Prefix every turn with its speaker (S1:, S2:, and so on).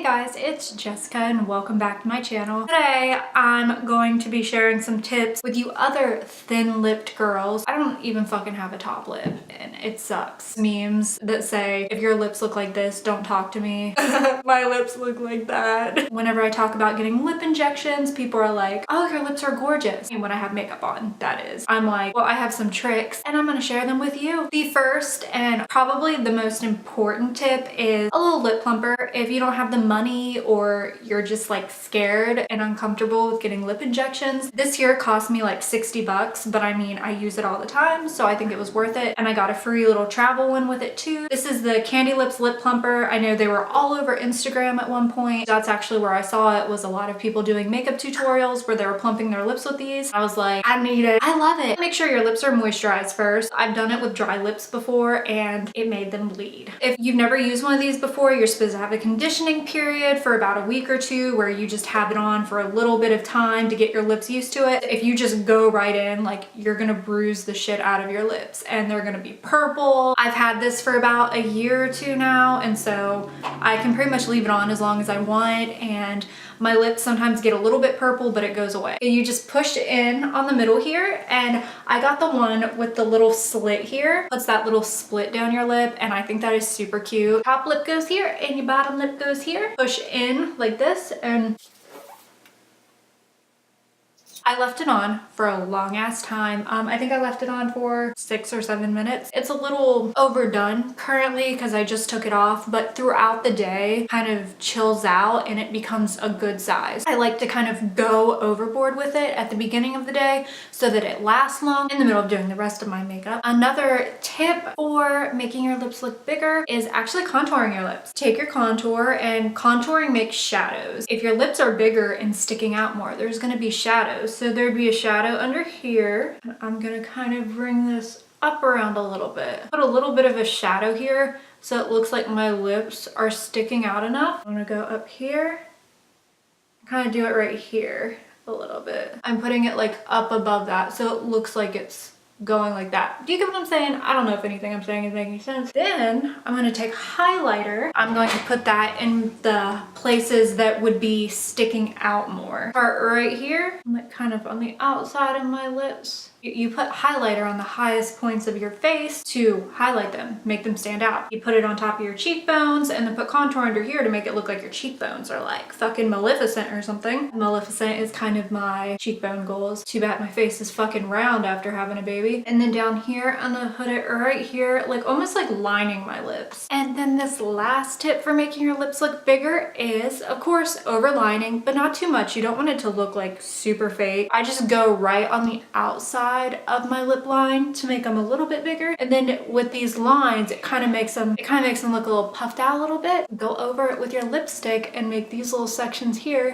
S1: guys, it's Jessica and welcome back to my channel. Today I'm going to be sharing some tips with you other thin-lipped girls. I don't even fucking have a top lip and it sucks. Memes that say, if your lips look like this, don't talk to me. My lips look like that. Whenever I talk about getting lip injections, people are like, oh, your lips are gorgeous. And when I have makeup on, that is. I'm like, well, I have some tricks and I'm gonna share them with you. The first and probably the most important tip is a little lip plumper. If you don't have the money or you're just like scared and uncomfortable with getting lip injections, this here cost me like 60 bucks, but I mean, I use it all the time, so I think it was worth it. And I got a free little travel one with it too. This is the Candy Lipz lip plumper. I know they were all over Instagram at one point. That's actually where I saw it, was a lot of people doing makeup tutorials where they were plumping their lips with these. I was like, I need it. I love it. Make sure your lips are moisturized first. I've done it with dry lips before and it made them bleed. If you've never used one of these before, you're supposed to have a conditioning period for about a week or two where you just have it on for a little bit of time to get your lips used to it. If you just go right in, like, you're gonna bruise the shit out of your lips and they're gonna be purple. I've had this for about a year or two now, and so I can pretty much leave it on as long as I want, and my lips sometimes get a little bit purple, but it goes away. You just push in on the middle here, and I got the one with the little slit here. Puts that little split down your lip, and I think that is super cute. Top lip goes here, and your bottom lip goes here. Push in like this, and I left it on for a long ass time. I think I left it on for 6 or 7 minutes. It's a little overdone currently because I just took it off, but throughout the day kind of chills out and it becomes a good size. I like to kind of go overboard with it at the beginning of the day so that it lasts long in the middle of doing the rest of my makeup. Another tip for making your lips look bigger is actually contouring your lips. Take your contour, and contouring makes shadows. If your lips are bigger and sticking out more, there's gonna be shadows. So there'd be a shadow under here. And I'm gonna kind of bring this up around a little bit. Put a little bit of a shadow here so it looks like my lips are sticking out enough. I'm gonna go up here, kind of do it right here a little bit. I'm putting it like up above that so it looks like it's going like that. Do you get what I'm saying? I don't know if anything I'm saying is making sense. Then I'm going to take highlighter. I'm going to put that in the places that would be sticking out more. Start right here, like kind of on the outside of my lips. You put highlighter on the highest points of your face to highlight them, make them stand out. You put it on top of your cheekbones and then put contour under here to make it look like your cheekbones are like fucking Maleficent or something. Maleficent is kind of my cheekbone goals. Too bad my face is fucking round after having a baby. And then down here, I'm gonna put it right here, like almost like lining my lips. And then this last tip for making your lips look bigger is, of course, overlining, but not too much. You don't want it to look like super fake. I just go right on the outside of my lip line to make them a little bit bigger, and then with these lines it kind of makes them look a little puffed out a little bit. Go over it with your lipstick and make these little sections here